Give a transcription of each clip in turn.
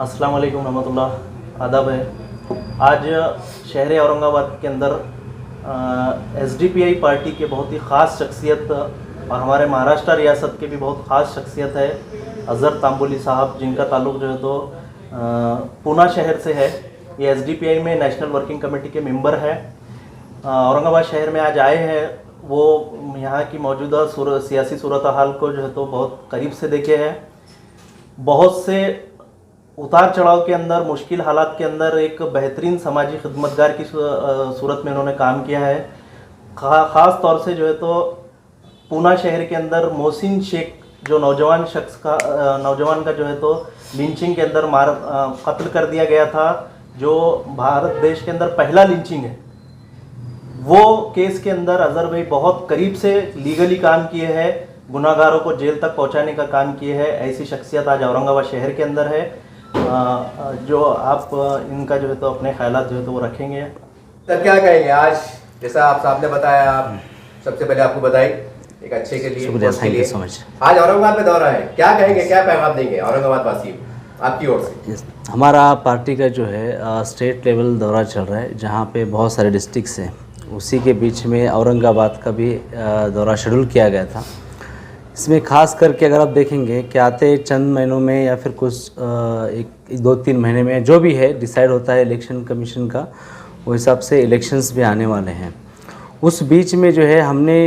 अस्सलाम वालेकुम रहमतुल्लाह, आदाब है। आज शहर औरंगाबाद के अंदर एसडीपीआई पार्टी के बहुत ही ख़ास शख्सियत और हमारे महाराष्ट्र रियासत के भी बहुत ख़ास शख्सियत है अज़हर तांबोली साहब, जिनका ताल्लुक़ जो है तो पूना शहर से है। ये एसडीपीआई में नेशनल वर्किंग कमेटी के मेंबर है। औरंगाबाद शहर में आज आए हैं। वो यहाँ की मौजूदा सियासी सूरत हाल को जो है तो बहुत करीब से देखे हैं। बहुत से उतार चढ़ाव के अंदर, मुश्किल हालात के अंदर एक बेहतरीन समाजी खिदमतगार की सूरत में इन्होंने काम किया है। ख़ास तौर से जो है तो पूना शहर के अंदर मोहसिन शेख जो नौजवान का जो है तो लिंचिंग के अंदर कत्ल कर दिया गया था, जो भारत देश के अंदर पहला लिंचिंग है, वो केस के अंदर अज़हर भाई बहुत करीब से लीगली काम किए हैं, गुनाहगारों को जेल तक पहुंचाने का काम किए हैं। ऐसी शख्सियत आज औरंगाबाद शहर के अंदर है। जो आप इनका जो है तो अपने ख्यालात जो है तो वो रखेंगे। सर क्या कहेंगे आज, जैसा आप साहब ने बताया, आप सबसे पहले आपको बधाई एक अच्छे के लिए, शुक्रिया, थैंक यू सो मच। आज औरंगाबाद में दौरा है, क्या कहेंगे, क्या पैगाम देंगे औरंगाबाद वासी आपकी ओर से? हमारा पार्टी का जो है स्टेट लेवल दौरा चल रहा है, जहाँ पे बहुत सारे डिस्ट्रिक्ट्स हैं। उसी के बीच में औरंगाबाद का भी दौरा शेड्यूल किया गया था। इसमें ख़ास करके अगर आप देखेंगे कि आते चंद महीनों में या फिर कुछ 1-2-3 महीने में जो भी है डिसाइड होता है इलेक्शन कमीशन का, वो हिसाब से इलेक्शंस भी आने वाले हैं। उस बीच में जो है हमने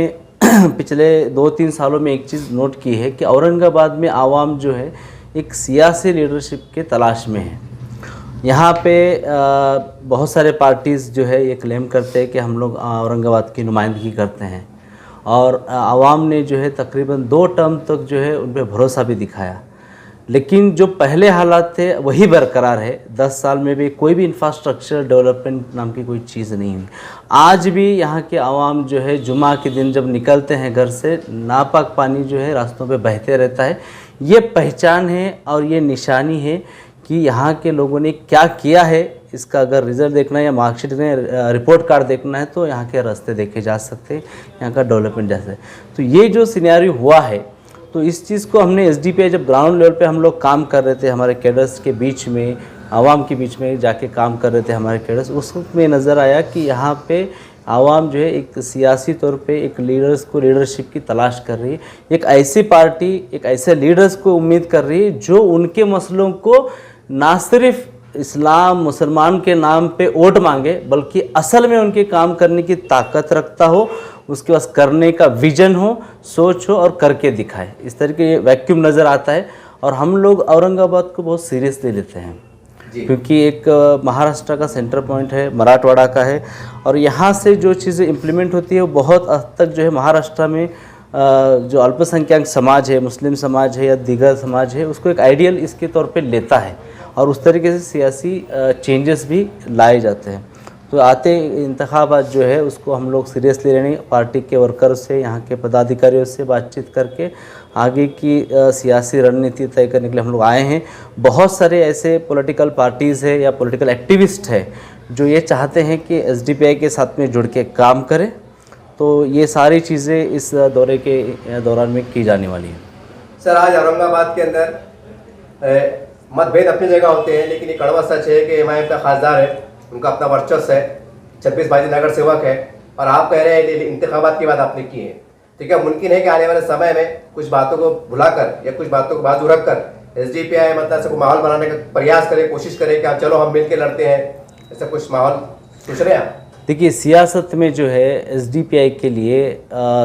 पिछले 2-3 सालों में एक चीज़ नोट की है कि औरंगाबाद में आवाम जो है एक सियासी लीडरशिप के तलाश में है। यहाँ पे बहुत सारे पार्टीज़ जो है ये क्लेम करते हैं कि हम लोग औरंगाबाद की नुमाइंदगी करते हैं, और आवाम ने जो है तकरीबन 2 टर्म तक जो है उन पर भरोसा भी दिखाया। लेकिन जो पहले हालात थे वही बरकरार है। 10 साल में भी कोई भी इंफ्रास्ट्रक्चर डेवलपमेंट नाम की कोई चीज़ नहीं हुई। आज भी यहाँ के आवाम जो है जुमा के दिन जब निकलते हैं घर से, नापाक पानी जो है रास्तों पे बहते रहता है। ये पहचान है और ये निशानी है कि यहाँ के लोगों ने क्या किया है। इसका अगर रिज़ल्ट देखना है या मार्कशीट में रिपोर्ट कार्ड देखना है तो यहाँ के रास्ते देखे जा सकते हैं, यहाँ का डेवलपमेंट जा सकता है। तो ये जो सिनेरियो हुआ है, तो इस चीज़ को हमने एसडीपीआई जब ग्राउंड लेवल पे हम लोग काम कर रहे थे, हमारे कैडर्स के बीच में, आवाम के बीच में जाके काम कर रहे थे हमारे कैडर्स, उस वक्त में नज़र आया कि यहाँ पे आवाम जो है एक सियासी तौर पे एक लीडरशिप की तलाश कर रही है। एक ऐसी पार्टी, एक ऐसे लीडर्स को उम्मीद कर रही है जो उनके मसलों को ना सिर्फ इस्लाम मुसलमान के नाम पे वोट मांगे, बल्कि असल में उनके काम करने की ताकत रखता हो, उसके पास करने का विजन हो, सोच हो और करके दिखाए। इस तरह के वैक्यूम नज़र आता है। और हम लोग औरंगाबाद को बहुत सीरियसली लेते हैं, क्योंकि एक महाराष्ट्र का सेंटर पॉइंट है, मराठवाड़ा का है, और यहाँ से जो चीज़ें इम्प्लीमेंट होती है वो बहुत हद तक जो है महाराष्ट्र में जो अल्पसंख्यक समाज है, मुस्लिम समाज है या दीगर समाज है, उसको एक आइडियल इसके तौर पे लेता है, और उस तरीके से सियासी चेंजेस भी लाए जाते हैं। तो आते इंतखाबात जो है उसको हम लोग सीरियसली लेने, पार्टी के वर्कर से, यहाँ के पदाधिकारियों से बातचीत करके आगे की सियासी रणनीति तय करने के लिए हम लोग आए हैं। बहुत सारे ऐसे पॉलिटिकल पार्टीज़ है या पॉलिटिकल एक्टिविस्ट है जो ये चाहते हैं कि एसडीपीआई के साथ में जुड़ के काम करें। तो ये सारी चीज़ें इस दौरे के दौरान में की जाने वाली हैं। सर आज औरंगाबाद के अंदर मतभेद अपनी जगह होते हैं, लेकिन ये कड़वा सच है कि एमआईएम का खासदार है, उनका अपना वर्चस्व है, 26 भाजी नगर सेवक है, और आप कह रहे हैं इंतखाबात की बात आपने की है। ठीक है, मुमकिन है कि आने वाले समय में कुछ बातों को भुलाकर या कुछ बातों को बाजू रखकर एसडीपीआई मतलब से माहौल बनाने का प्रयास करे, कोशिश करे कि आप चलो हम मिल के लड़ते हैं, ऐसा कुछ माहौल सोच रहे हैं आप? देखिए, सियासत में जो है एसडीपीआई के लिए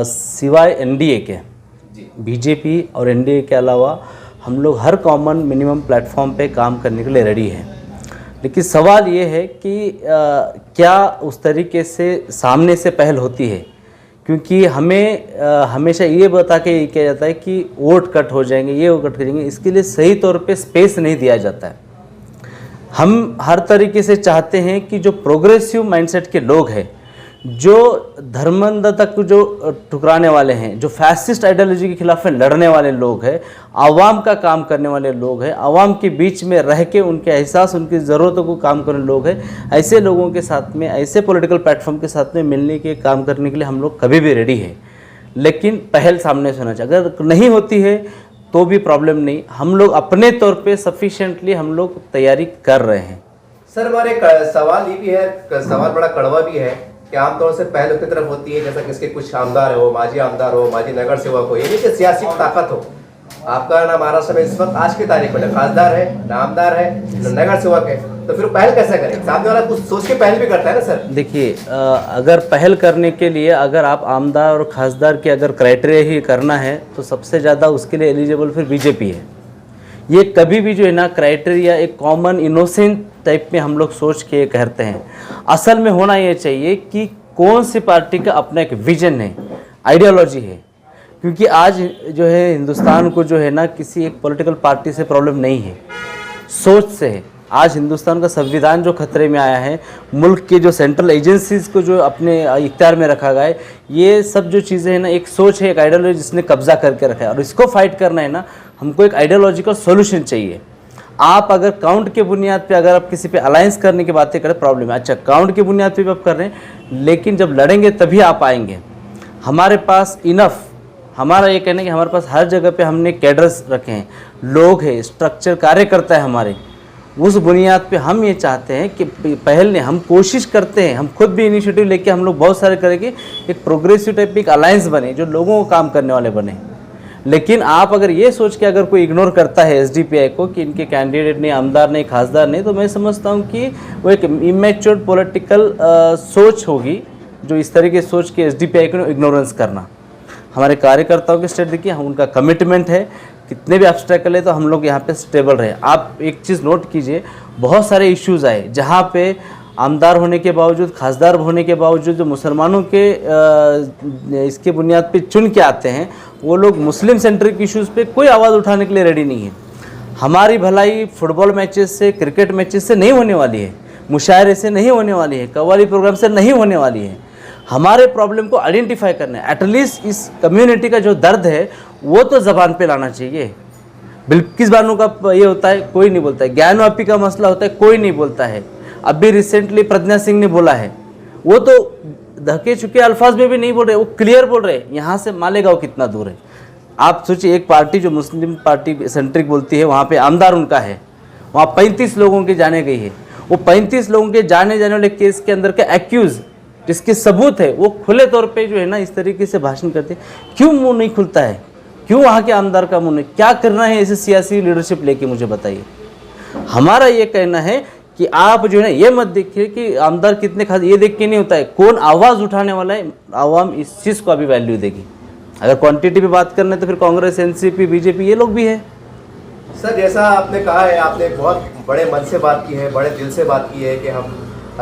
सिवाय एनडीए के, बीजेपी और एनडीए के अलावा हम लोग हर कॉमन मिनिमम प्लेटफॉर्म पे काम करने के लिए रेडी हैं। लेकिन सवाल ये है कि क्या उस तरीके से सामने से पहल होती है, क्योंकि हमें हमेशा ये बता के ये किया जाता है कि वोट कट हो जाएंगे, ये वो कट हो जाएंगे, इसके लिए सही तौर पे स्पेस नहीं दिया जाता है। हम हर तरीके से चाहते हैं कि जो प्रोग्रेसिव माइंडसेट के लोग हैं, जो धर्मांधता को जो ठुकराने वाले हैं, जो फैसिस्ट आइडियोलॉजी के खिलाफ में लड़ने वाले लोग हैं, आवाम का काम करने वाले लोग हैं, आवाम के बीच में रह के उनके एहसास, उनकी ज़रूरतों को काम करने लोग हैं, ऐसे लोगों के साथ में, ऐसे पॉलिटिकल प्लेटफॉर्म के साथ में मिलने के काम करने के लिए हम लोग कभी भी रेडी हैं। लेकिन पहल सामने से होना चाहिए। अगर नहीं होती है तो भी प्रॉब्लम नहीं, हम लोग अपने तौर पे सफिशिएंटली हम लोग तैयारी कर रहे हैं। सर हमारे सवाल ये भी है, सवाल बड़ा कड़वा भी है कि आमतौर से पहल की तरफ होती है, जैसा किसके कुछ आमदार हो, माजी नगर सेवक हो, यानी कि सियासी ताकत हो। आपका ना महाराष्ट्र में इस वक्त आज की तारीख में न खासदार है, न आमदार है, न नगर सेवक है, तो फिर पहल कैसे करें? सामने वाला कुछ सोच के पहल भी करता है ना सर। देखिए, अगर पहल करने के लिए अगर आप आमदार और खासदार के अगर क्राइटेरिया ही करना है तो सबसे ज़्यादा उसके लिए एलिजिबल फिर बीजेपी है। ये कभी भी जो है ना क्राइटेरिया एक कॉमन इनोसेंट टाइप में हम लोग सोच के कहते हैं। असल में होना ये चाहिए कि कौन सी पार्टी का अपना एक विजन है, आइडियोलॉजी है। क्योंकि आज जो है हिंदुस्तान को जो है ना किसी एक पॉलिटिकल पार्टी से प्रॉब्लम नहीं है, सोच से है। आज हिंदुस्तान का संविधान जो खतरे में आया है, मुल्क के जो सेंट्रल एजेंसीज़ को जो अपने इख्तियार में रखा गया है, ये सब जो चीज़ें हैं ना एक सोच है, एक आइडियोलॉजी जिसने कब्जा करके रखा है। और इसको फाइट करना है ना, हमको एक आइडियोलॉजिकल सॉल्यूशन चाहिए। आप अगर काउंट के बुनियाद पे अगर आप किसी पे अलायंस करने की बातें करें, प्रॉब्लम है। अच्छा, काउंट की बुनियाद पे भी आप कर रहे हैं, लेकिन जब लड़ेंगे तभी आप आएंगे। हमारे पास इनफ, हमारा ये कहना है कि हमारे पास हर जगह पे हमने कैडर्स रखे हैं, लोग हैं, स्ट्रक्चर कार्यकर्ता है हमारे। उस बुनियाद पे हम ये चाहते हैं कि पहले हम कोशिश करते हैं, हम खुद भी इनिशिएटिव लेके हम लोग बहुत सारे करेंगे, एक प्रोग्रेसिव टाइप एक अलायंस बने जो लोगों को काम करने वाले बने। लेकिन आप अगर ये सोच के अगर कोई इग्नोर करता है एसडीपीआई को कि इनके कैंडिडेट नहीं, आमदार नहीं, खासदार नहीं, तो मैं समझता हूँ कि वो एक इमेच्योर पॉलिटिकल सोच होगी जो इस तरीके सोच के एसडीपीआई को इग्नोरेंस करना। हमारे कार्यकर्ताओं की स्टेट देखिए, हम उनका कमिटमेंट है, कितने भी ऑब्स्टेकल है तो हम लोग यहाँ पे स्टेबल रहे। आप एक चीज़ नोट कीजिए, बहुत सारे इश्यूज़ आए जहाँ पे आमदार होने के बावजूद, खासदार होने के बावजूद जो मुसलमानों के इसके बुनियाद पे चुन के आते हैं, वो लोग मुस्लिम सेंट्रिक इश्यूज़ पे कोई आवाज़ उठाने के लिए रेडी नहीं है। हमारी भलाई फुटबॉल मैचेस से, क्रिकेट मैचेस से नहीं होने वाली है, मुशायरे से नहीं होने वाली है, कव्वाली प्रोग्राम से नहीं होने वाली है। हमारे प्रॉब्लम को आइडेंटिफाई करना है, एटलीस्ट इस कम्युनिटी का जो दर्द है वो तो ज़बान पे लाना चाहिए। बिल्किस बानो का ये होता है, कोई नहीं बोलता है। ज्ञानवापी का मसला होता है, कोई नहीं बोलता है। अभी रिसेंटली प्रज्ञा सिंह ने बोला है, वो तो धके चुके अल्फाज में भी नहीं बोल रहे, वो क्लियर बोल रहे हैं यहाँ से मालेगांव कितना दूर है। आप सोचिए, एक पार्टी जो मुस्लिम पार्टी सेंट्रिक बोलती है, वहाँ पे आमदार उनका है, वहाँ 35 लोगों के जाने गई है। वो 35 लोगों के जाने वाले केस के अंदर का एक्यूज जिसके सबूत है, वो खुले तौर पे जो है ना इस तरीके से भाषण करते हैं। क्यों मुंह नहीं खुलता है? क्यों वहाँ के आमदार का मुंह नहीं? क्या करना है ऐसे सियासी लीडरशिप लेके, मुझे बताइए। हमारा ये कहना है कि आप जो है ना ये मत देखिए कि आमदार कितने खास, ये देख के नहीं होता है, कौन आवाज़ उठाने वाला है। आवाम इस चीज़ को अभी वैल्यू देगी। अगर क्वांटिटी पे बात करना है तो फिर कांग्रेस, एनसीपी, बीजेपी ये लोग भी है। सर जैसा आपने कहा है, आपने बहुत बड़े मन से बात की है, बड़े दिल से बात की है कि हम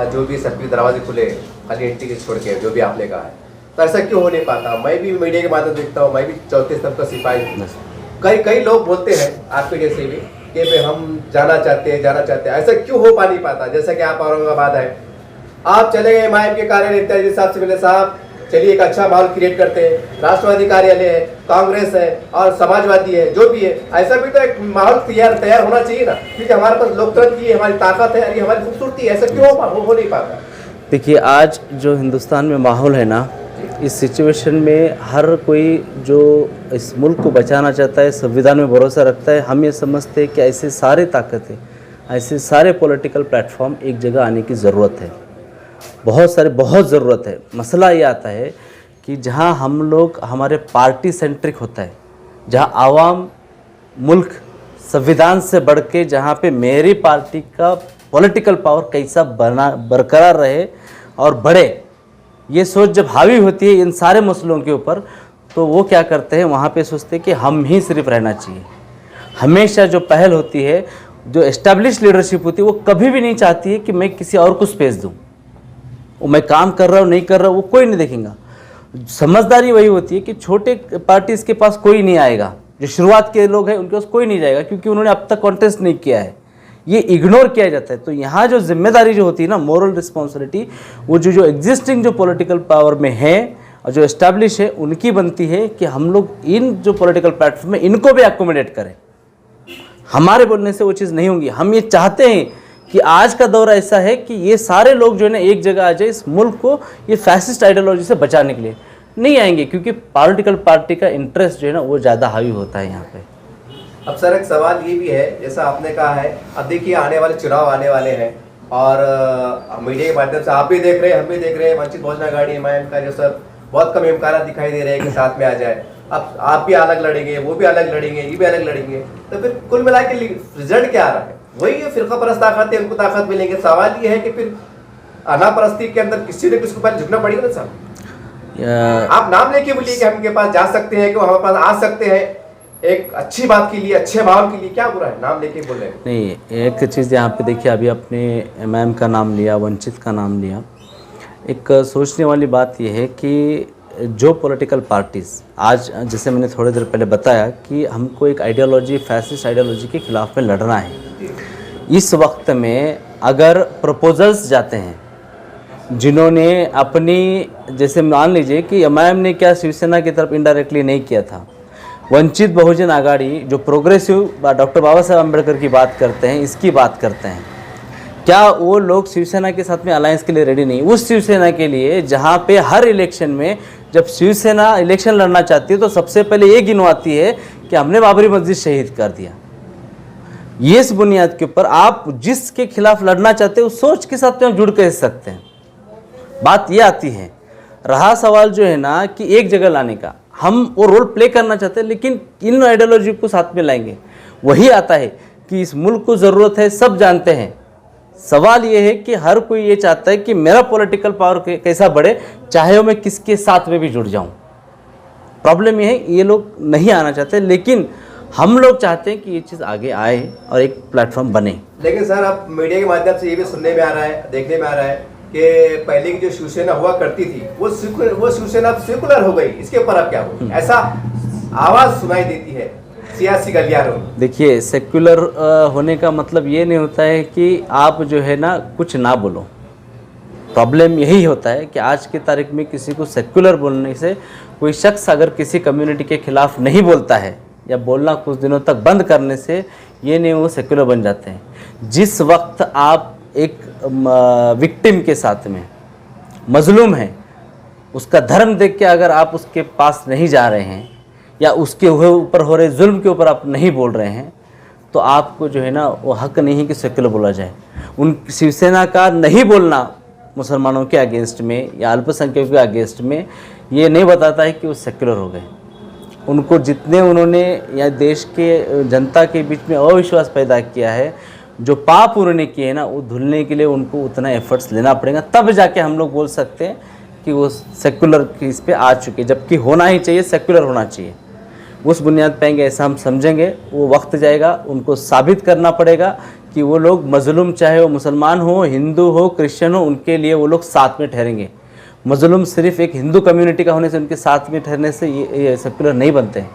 जो भी सबके दरवाजे खुले खाली एंट्री के छोड़ के, जो भी आपने कहा है, तो ऐसा क्यों हो नहीं पाता? मैं भी मीडिया के माध्यम देखता हूँ, मैं भी चौथे स्तंभ का सिपाही हूँ। कई लोग बोलते हैं आपके जैसे भी कि भाई हम जाना चाहते हैं, ऐसा क्यों हो पा नहीं पाता? जैसा कि आप औरंगाबाद है, आप चले गए माइम के कार्यालय जी साहब से मिले, साहब चलिए एक अच्छा माहौल क्रिएट करते हैं। राष्ट्रवादी कार्यालय है, कांग्रेस है और समाजवादी है, जो भी है, ऐसा भी तो एक माहौल तैयार होना चाहिए ना, क्योंकि हमारे पास लोकतंत्र की हमारी ताकत है, ये हमारी खूबसूरती है। ऐसा क्यों हो नहीं पाता? देखिए, आज जो हिंदुस्तान में माहौल है ना, इस सिचुएशन में हर कोई जो इस मुल्क को बचाना चाहता है, संविधान में भरोसा रखता है, हम ये समझते हैं कि ऐसे सारे ताकतें, ऐसे सारे पॉलिटिकल प्लेटफॉर्म एक जगह आने की ज़रूरत है, बहुत ज़रूरत है। मसला ये आता है कि जहाँ हम लोग, हमारे पार्टी सेंट्रिक होता है, जहाँ आवाम, मुल्क, संविधान से बढ़ के, जहाँ पे मेरी पार्टी का पॉलिटिकल पावर कैसा बरकरार रहे और बढ़े, ये सोच जब हावी होती है इन सारे मसलों के ऊपर, तो वो क्या करते हैं, वहाँ पे सोचते हैं कि हम ही सिर्फ रहना चाहिए। हमेशा जो पहल होती है, जो एस्टैब्लिश लीडरशिप होती है, वो कभी भी नहीं चाहती है कि मैं किसी और को स्पेस दूँ। वो मैं काम कर रहा हूँ नहीं कर रहा हूँ वो कोई नहीं देखेगा। समझदारी वही होती है कि छोटे पार्टीज़ के पास कोई नहीं आएगा, जो शुरुआत के लोग हैं उनके पास कोई नहीं जाएगा, क्योंकि उन्होंने अब तक कॉन्टेस्ट नहीं किया है, ये इग्नोर किया जाता है। तो यहाँ जो जिम्मेदारी जो होती है ना, मोरल रिस्पॉन्सिबिलिटी, वो जो एग्जिस्टिंग जो पॉलिटिकल पावर में है और जो एस्टैब्लिश है, उनकी बनती है कि हम लोग इन जो पॉलिटिकल प्लेटफॉर्म में इनको भी एकोमोडेट करें। हमारे बोलने से वो चीज़ नहीं होगी। हम ये चाहते हैं कि आज का दौर ऐसा है कि ये सारे लोग जो है ना एक जगह आ जाए, इस मुल्क को ये फैसिस्ट आइडियोलॉजी से बचाने के लिए नहीं आएंगे, क्योंकि पॉलिटिकल पार्टी का इंटरेस्ट जो है ना वो ज़्यादा हावी होता है यहाँ पे। अब सर एक सवाल ये भी है, जैसा आपने कहा है, अब देखिए आने वाले चुनाव आने वाले हैं और मीडिया के माध्यम से आप भी देख रहे हैं, हम भी देख रहे हैं, वंचित बहुजन आघाड़ी एमआईएम का जो सर बहुत कम इम्कान दिखाई दे रहे हैं कि साथ में आ जाए। अब आप भी अलग लड़ेंगे, वो भी अलग लड़ेंगे, ये भी अलग लड़ेंगे, तो फिर कुल मिला के रिजल्ट क्या आ रहा है? वही है, फिरका परस्त ताकत है, उनको ताकत मिलेंगे। सवाल ये है कि फिर अनापरस्ती के अंदर किसी न किसी को पहले झुकना पड़ेगा ना साहब। आप नाम लेके बोलिए कि हम इनके पास जा सकते हैं, कि हमारे पास आ सकते हैं, एक अच्छी बात के लिए, अच्छे माहौल के लिए, क्या बुरा है? नाम लेके बोल रहे हैं। नहीं, एक चीज़ यहाँ पे देखिए, अभी आपने एमआईएम का नाम लिया, वंचित का नाम लिया। एक सोचने वाली बात यह है कि जो पॉलिटिकल पार्टीज़ आज, जैसे मैंने थोड़ी देर पहले बताया कि हमको एक आइडियोलॉजी, फैसिस्ट आइडियोलॉजी के खिलाफ में लड़ना है। इस वक्त में अगर प्रपोजल्स जाते हैं जिन्होंने अपनी, जैसे मान लीजिए कि एमआईएम ने क्या शिवसेना की तरफ इनडायरेक्टली नहीं किया था, वंचित बहुजन आघाड़ी जो प्रोग्रेसिव डॉक्टर बाबा साहब अम्बेडकर की बात करते हैं, इसकी बात करते हैं, क्या वो लोग शिवसेना के साथ में अलायंस के लिए रेडी नहीं? उस शिवसेना के लिए जहाँ पे हर इलेक्शन में जब शिवसेना इलेक्शन लड़ना चाहती है तो सबसे पहले ये गिनवाती है कि हमने बाबरी मस्जिद शहीद कर दिया। ये इस बुनियाद के ऊपर आप जिसके खिलाफ लड़ना चाहते हो उस सोच के साथ में हम जुड़ कर सकते हैं। बात ये आती है, रहा सवाल जो है ना कि एक जगह लाने का, हम वो रोल प्ले करना चाहते हैं लेकिन इन आइडियोलॉजी को साथ में लाएंगे। वही आता है कि इस मुल्क को ज़रूरत है, सब जानते हैं। सवाल ये है कि हर कोई ये चाहता है कि मेरा पॉलिटिकल पावर कैसा बढ़े, चाहे मैं किसके साथ में भी जुड़ जाऊं। प्रॉब्लम ये है, ये लोग नहीं आना चाहते, लेकिन हम लोग चाहते हैं कि ये चीज़ आगे आए और एक प्लेटफॉर्म बने। लेकिन सर अब मीडिया के माध्यम से ये भी सुनने में आ रहा है, देखने में आ रहा है कि पहले की जो शिवसेना हुआ करती थी वो शिवसेना अब सेकुलर हो गई, इसके ऊपर अब क्या हो? ऐसा आवाज़ सुनाई देती है सियासी गलियारों में। देखिए, सेक्युलर होने का मतलब ये नहीं होता है कि आप जो है ना कुछ ना बोलो। प्रॉब्लम यही होता है कि आज की तारीख में किसी को सेक्युलर बोलने से, कोई शख्स अगर किसी कम्युनिटी के खिलाफ नहीं बोलता है या बोलना कुछ दिनों तक बंद करने से, ये नहीं वो सेक्युलर बन जाते हैं। जिस वक्त आप एक विक्टिम के साथ में, मजलूम है, उसका धर्म देख के अगर आप उसके पास नहीं जा रहे हैं या उसके ऊपर हो रहे जुल्म के ऊपर आप नहीं बोल रहे हैं, तो आपको जो है ना वो हक नहीं है कि सेक्युलर बोला जाए। उन शिवसेना का नहीं बोलना मुसलमानों के अगेंस्ट में या अल्पसंख्यकों के अगेंस्ट में ये नहीं बताता है कि वो सेक्युलर हो गए। उनको जितने उन्होंने या देश के जनता के बीच में अविश्वास पैदा किया है, जो पाप उन्होंने किए हैं ना, वो धुलने के लिए उनको उतना एफर्ट्स लेना पड़ेगा, तब जाके हम लोग बोल सकते हैं कि वो सेक्युलर की इस पे आ चुके, जबकि होना ही चाहिए, सेक्युलर होना चाहिए। उस बुनियाद पे आएंगे, ऐसा हम समझेंगे, वो वक्त जाएगा, उनको साबित करना पड़ेगा कि वो लोग मजलूम, चाहे वो मुसलमान हो, हिंदू हो, क्रिश्चियन हो, उनके लिए वो लोग साथ में ठहरेंगे। मजलूम सिर्फ एक हिंदू कम्युनिटी का होने से, उनके साथ में ठहरने से ये सेक्युलर नहीं बनते हैं।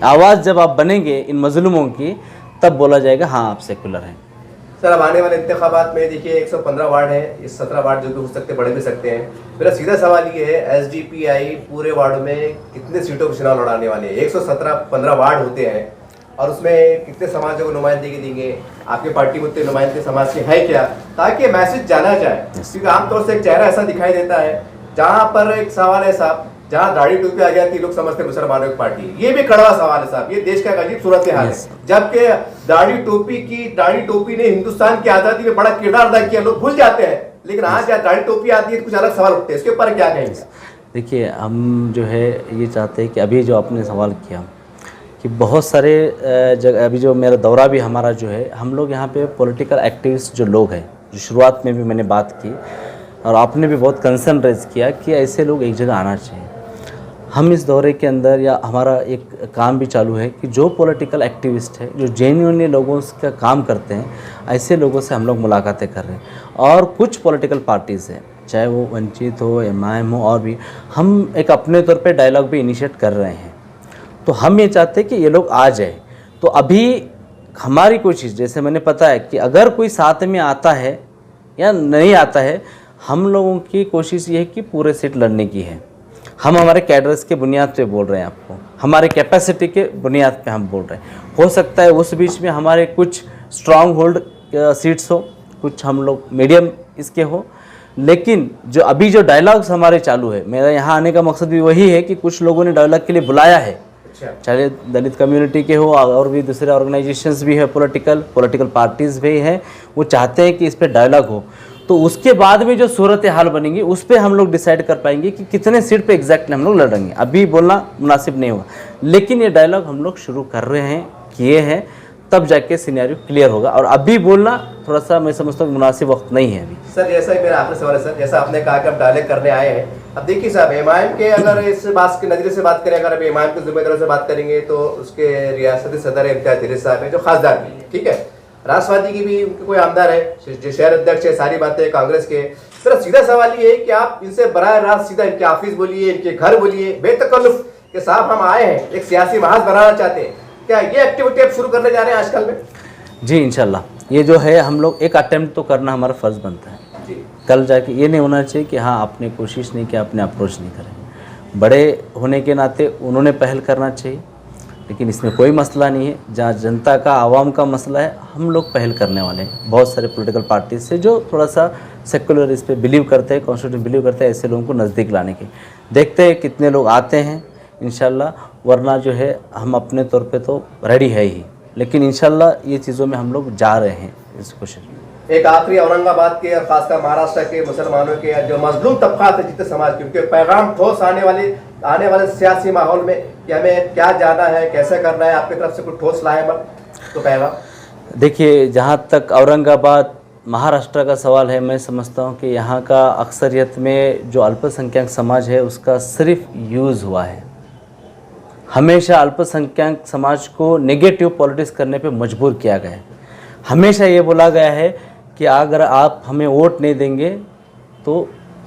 आवाज़ जब आप बनेंगे इन मजलूमों की, तब बोला जाएगा हाँ आप सेक्युलर हैं। सर अब आने वाले इंतखाबात में देखिए 115 वार्ड है, इस 17 वार्ड जो भी हो सकते बढ़े भी सकते हैं। मेरा सीधा सवाल ये है, एसडीपीआई पूरे वार्ड में कितने सीटों पर चुनाव लड़ाने वाले हैं? 115 वार्ड होते हैं और उसमें कितने समाजों को नुमाइंदगी देंगे? आपकी पार्टी में उतने नुमाइंदे समाज के है क्या, ताकि मैसेज जाना जाए? क्योंकि आमतौर से एक चेहरा ऐसा दिखाई देता है जहाँ पर एक सवाल है साहब, जहाँ दाढ़ी टोपी आ जाती है लोग समझते हैं मुसलमानों की पार्टी। ये भी कड़वा सवाल है साहब, ये देश का एक अजीब सूरत हाल है, जबकि दाढ़ी टोपी ने हिंदुस्तान की आजादी में बड़ा किरदार अदा किया, लोग भूल जाते हैं। लेकिन आज जहाँ दाढ़ी टोपी आती है तो कुछ अलग सवाल उठते हैं, इसके ऊपर क्या कहेंगे? देखिए, हम जो है ये चाहते हैं कि अभी जो आपने सवाल किया कि बहुत सारे जगह, अभी जो मेरा दौरा भी हमारा जो है, हम लोग यहाँ पे पॉलिटिकल एक्टिविस्ट जो लोग हैं, जो शुरुआत में भी मैंने बात की और आपने भी बहुत कंसर्न रेज किया कि ऐसे लोग एक जगह आना चाहिए। हम इस दौरे के अंदर, या हमारा एक काम भी चालू है कि जो पॉलिटिकल एक्टिविस्ट है, जो जेन्युइनली लोगों का काम करते हैं, ऐसे लोगों से हम लोग मुलाकातें कर रहे हैं। और कुछ पॉलिटिकल पार्टीज़ हैं, चाहे वो वंचित हो, एमआईएम हो, और भी हम एक अपने तौर पे डायलॉग भी इनिशिएट कर रहे हैं। तो हम ये चाहते हैं कि ये लोग आ जाए। तो अभी हमारी कोशिश, जैसे मैंने पता है कि अगर कोई साथ में आता है या नहीं आता है, हम लोगों की कोशिश ये है कि पूरे सीट लड़ने की है। हम हमारे कैडर्स के बुनियाद पे बोल रहे हैं आपको, हमारे कैपेसिटी के बुनियाद पे हम बोल रहे हैं। हो सकता है उस बीच में हमारे कुछ स्ट्रांग होल्ड सीट्स हो, कुछ हम लोग मीडियम इसके हो, लेकिन जो अभी जो डायलॉग्स हमारे चालू है, मेरा यहाँ आने का मकसद भी वही है कि कुछ लोगों ने डायलॉग के लिए बुलाया है, चाहे दलित कम्युनिटी के हो और भी दूसरे ऑर्गेनाइजेशंस भी है, पॉलिटिकल पार्टीज़ भी हैं, वो चाहते हैं कि इस पर डायलॉग हो। तो उसके बाद में जो सूरत हाल बनेगी उस पर हम लोग डिसाइड कर पाएंगे कि कितने सीट पे एग्जैक्टली हम लोग लड़ेंगे। अभी बोलना मुनासिब नहीं होगा, लेकिन ये डायलॉग हम लोग शुरू कर रहे हैं, किए हैं, तब जाके सिनेरियो क्लियर होगा। और अभी बोलना थोड़ा सा मैं समझता हूँ मुनासिब वक्त नहीं है अभी। सर जैसा ही मेरा आखिरी सवाल है सर, जैसा आपने कहा कि हम डायलॉग करने आए हैं, अब देखिए साहब एमआईएम के अगर इस बात के नजरिए से बात करें, अगर अभी एमआईएम के जिम्मेदारों से बात करेंगे तो उसके रियासती सदर इम्तियाज जलील साहब है जो खासदार भी है, ठीक है, राष्ट्रवादी की भी उनके कोई आमदार है जो शहर अध्यक्ष है, सारी बातें कांग्रेस के। मेरा सीधा सवाल ये है कि आप इनसे बराह रास्त सीधा इनके ऑफिस बोलिए, इनके घर बोलिए, बेतकल्लुफ कि साहब हम आए हैं, एक सियासी महाज बनाना चाहते हैं, क्या ये एक्टिविटी आप शुरू करने जा रहे हैं आजकल में? जी इंशाल्लाह ये जो है हम लोग एक अटेम्प्ट तो करना हमारा फ़र्ज़ बनता है जी। कल जाके ये नहीं होना चाहिए कि हाँ आपने कोशिश नहीं किया, आपने अप्रोच नहीं करें। बड़े होने के नाते उन्होंने पहल करना चाहिए, लेकिन इसमें कोई मसला नहीं है। जहाँ जनता का आवाम का मसला है हम लोग पहल करने वाले हैं। बहुत सारे पॉलिटिकल पार्टीज से जो थोड़ा सा सेकुलर इस पर बिलीव करते हैं, कॉन्स्टिट्यूशन बिलीव करते हैं, ऐसे लोगों को नज़दीक लाने के देखते हैं कितने लोग आते हैं इंशाल्लाह। वरना जो है हम अपने तौर पे तो रेडी है ही, लेकिन इंशाल्लाह ये चीज़ों में हम लोग जा रहे हैं इस कोशिश में। एक आखिरी औरंगाबाद के और खासकर महाराष्ट्र के मुसलमानों के जो मजलूम तबका है जितने समाज के, उनके पैगाम ठोस आने वाले सियासी माहौल में कि हमें क्या जाना है, कैसे करना है, आपकी तरफ से कुछ ठोस लाए तो पैगाम? देखिए जहाँ तक औरंगाबाद महाराष्ट्र का सवाल है, मैं समझता हूँ कि यहाँ का अक्सरियत में जो अल्पसंख्यक समाज है उसका सिर्फ यूज़ हुआ है। हमेशा अल्पसंख्यक समाज को नेगेटिव पॉलिटिक्स करने पे मजबूर किया गया है। हमेशा ये बोला गया है कि अगर आप हमें वोट नहीं देंगे तो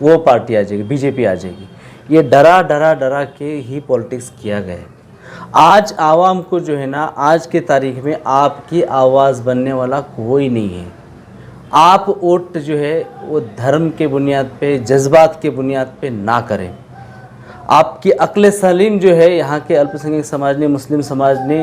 वो पार्टी आ जाएगी, बीजेपी आ जाएगी। ये डरा के ही पॉलिटिक्स किया गया है। आज आवाम को जो है ना, आज के तारीख में आपकी आवाज़ बनने वाला कोई नहीं है। आप वोट जो है वो धर्म के बुनियाद पे, जज्बात के बुनियाद पे ना करें। आपकी अक्ल सलीम जो है यहाँ के अल्पसंख्यक समाज ने, मुस्लिम समाज ने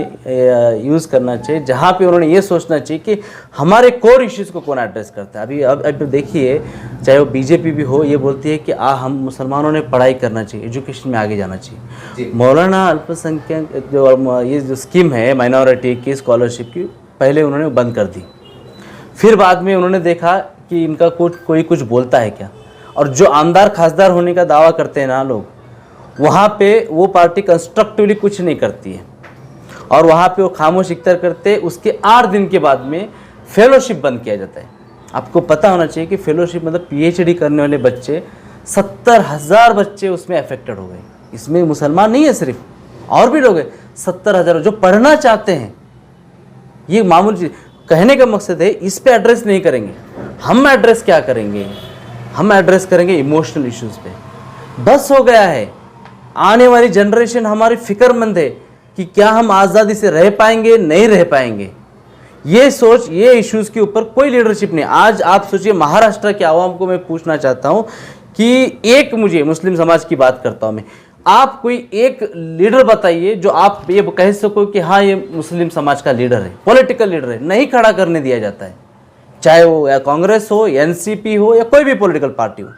यूज़ करना चाहिए, जहाँ पे उन्होंने ये सोचना चाहिए कि हमारे कोर इश्यूज़ को कौन एड्रेस करता है। अभी अब देखिए, चाहे वो बीजेपी भी हो, ये बोलती है कि हम मुसलमानों ने पढ़ाई करना चाहिए, एजुकेशन में आगे जाना चाहिए। मौलाना अल्पसंख्यक जो स्कीम है माइनॉरिटी की स्कॉलरशिप की, पहले उन्होंने बंद कर दी। फिर बाद में उन्होंने देखा कि इनका कोई कुछ बोलता है क्या, और जो आमदार खासदार होने का दावा करते हैं ना लोग, वहाँ पे वो पार्टी कंस्ट्रक्टिवली कुछ नहीं करती है और वहाँ पे वो खामोश इख्तियार करते हैं। उसके 8 दिन के बाद में फेलोशिप बंद किया जाता है। आपको पता होना चाहिए कि फेलोशिप मतलब पीएचडी करने वाले बच्चे 70,000 बच्चे उसमें अफेक्टेड हो गए। इसमें मुसलमान नहीं है सिर्फ, और भी लोग हैं 70,000 जो पढ़ना चाहते हैं। ये मामूली चीज़ कहने का मकसद है, इस पे एड्रेस नहीं करेंगे। हम एड्रेस क्या करेंगे? हम एड्रेस करेंगे इमोशनल इश्यूज़ पे। बस हो गया है, आने वाली जनरेशन हमारी फिक्रमंद है कि क्या हम आज़ादी से रह पाएंगे, नहीं रह पाएंगे। ये सोच, ये इश्यूज़ के ऊपर कोई लीडरशिप नहीं। आज आप सोचिए, महाराष्ट्र के आवाम को मैं पूछना चाहता हूँ कि एक, मुझे मुस्लिम समाज की बात करता हूँ मैं, आप कोई एक लीडर बताइए जो आप ये कह सको कि हाँ ये मुस्लिम समाज का लीडर है, पॉलिटिकल लीडर है। नहीं खड़ा करने दिया जाता है, चाहे वो या कांग्रेस हो, एनसीपी हो, या कोई भी पॉलिटिकल पार्टी हो।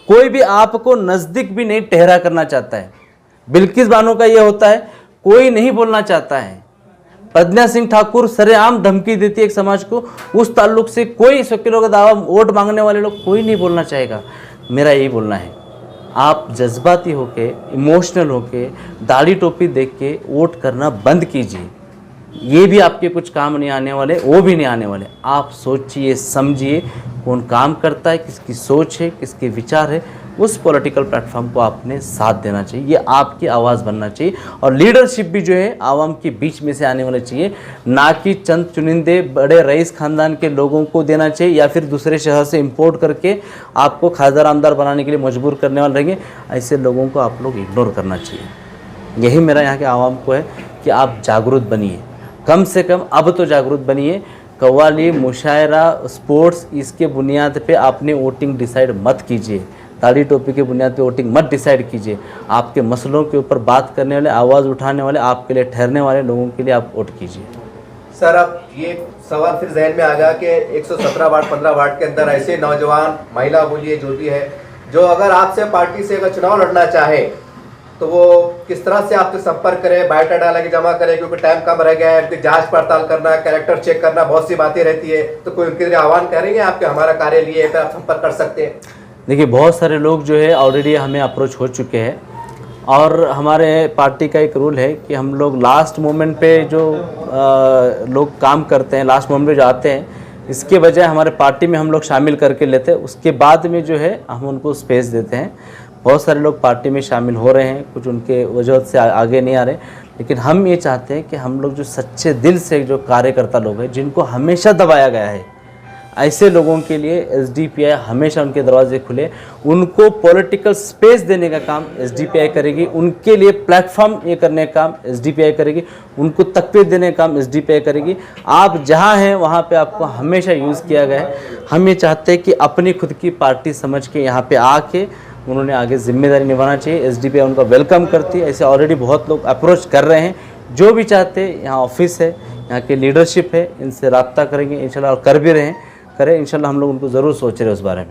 कोई भी आपको नज़दीक भी नहीं ठहरा करना चाहता है। बिल्किस बानो का ये होता है, कोई नहीं बोलना चाहता है। प्रज्ञा सिंह ठाकुर सरेआम धमकी देती है एक समाज को, उस ताल्लुक से कोई सेक्युलर का दावा, वोट मांगने वाले लोग कोई नहीं बोलना चाहेगा। मेरा यही बोलना है, आप जज्बाती होके, इमोशनल होके, दाढ़ी टोपी देख के वोट करना बंद कीजिए। ये भी आपके कुछ काम नहीं आने वाले, वो भी नहीं आने वाले। आप सोचिए, समझिए कौन काम करता है, किसकी सोच है, किसके विचार है, उस पॉलिटिकल प्लेटफॉर्म को आपने साथ देना चाहिए। ये आपकी आवाज़ बनना चाहिए। और लीडरशिप भी जो है आवाम के बीच में से आने वाले चाहिए, ना कि चंद चुनिंदे बड़े रईस खानदान के लोगों को देना चाहिए, या फिर दूसरे शहर से इंपोर्ट करके आपको खासदार आमदार बनाने के लिए मजबूर करने वाले रहेंगे। ऐसे लोगों को आप लोग इग्नोर करना चाहिए। यही मेरा यहाँ के आवाम को है कि आप जागरूक बनिए, कम से कम अब तो जागरूक बनिए। कव्वाली, मुशायरा, स्पोर्ट्स, इसके बुनियाद पे आपने वोटिंग डिसाइड मत कीजिए। दाढ़ी टोपी के बुनियाद पे वोटिंग मत डिसाइड कीजिए। आपके मसलों के ऊपर बात करने वाले, आवाज़ उठाने वाले, आपके लिए ठहरने वाले लोगों के लिए आप वोट कीजिए। सर अब ये सवाल फिर जहन में आ गया कि 117 वार्ड 15 वार्ड के अंदर ऐसे नौजवान, महिला बोलिए जो भी है, जो अगर आपसे पार्टी से अगर चुनाव लड़ना चाहे तो वो किस तरह से आपसे संपर्क करें, बायोडाटा लगे जमा करें, क्योंकि टाइम कम रह गया है, उनकी जांच पड़ताल करना, कैरेक्टर चेक करना, बहुत सी बातें रहती है, तो कोई उनके लिए आह्वान करेंगे आपके हमारा कार्य लिए फिर आप संपर्क कर सकते हैं? देखिए, बहुत सारे लोग जो है ऑलरेडी हमें अप्रोच हो चुके हैं और हमारे पार्टी का एक रूल है कि हम लोग लास्ट मोमेंट पे जो लोग काम करते हैं, लास्ट मोमेंट पे जो आते हैं, इसके बजाय हमारे पार्टी में हम लोग शामिल करके लेते हैं, उसके बाद में जो है हम उनको स्पेस देते हैं। बहुत सारे लोग पार्टी में शामिल हो रहे हैं, कुछ उनके वजह से आगे नहीं आ रहे, लेकिन हम ये चाहते हैं कि हम लोग जो सच्चे दिल से जो कार्यकर्ता लोग हैं, जिनको हमेशा दबाया गया है, ऐसे लोगों के लिए एसडीपीआई हमेशा उनके दरवाजे खुले। उनको पॉलिटिकल स्पेस देने का काम एसडीपीआई करेगी, उनके लिए प्लेटफॉर्म ये करने का काम एसडीपीआई करेगी, उनको तकलीफ देने का काम एसडीपीआई करेगी। आप जहां हैं वहां पे आपको हमेशा यूज़ किया गया है। हम ये चाहते हैं कि अपनी खुद की पार्टी समझ के यहाँ पे आके उन्होंने आगे जिम्मेदारी निभाना चाहिए। एसडीपीआई उनका वेलकम करती है। ऐसे ऑलरेडी बहुत लोग अप्रोच कर रहे हैं। जो भी चाहते हैं, यहाँ ऑफिस है, यहाँ की लीडरशिप है, इनसे रब्ता करेंगे इंशाल्लाह, और कर भी रहे हैं, करें इंशाल्लाह। हम लोग उनको ज़रूर सोच रहे हैं उस बारे में।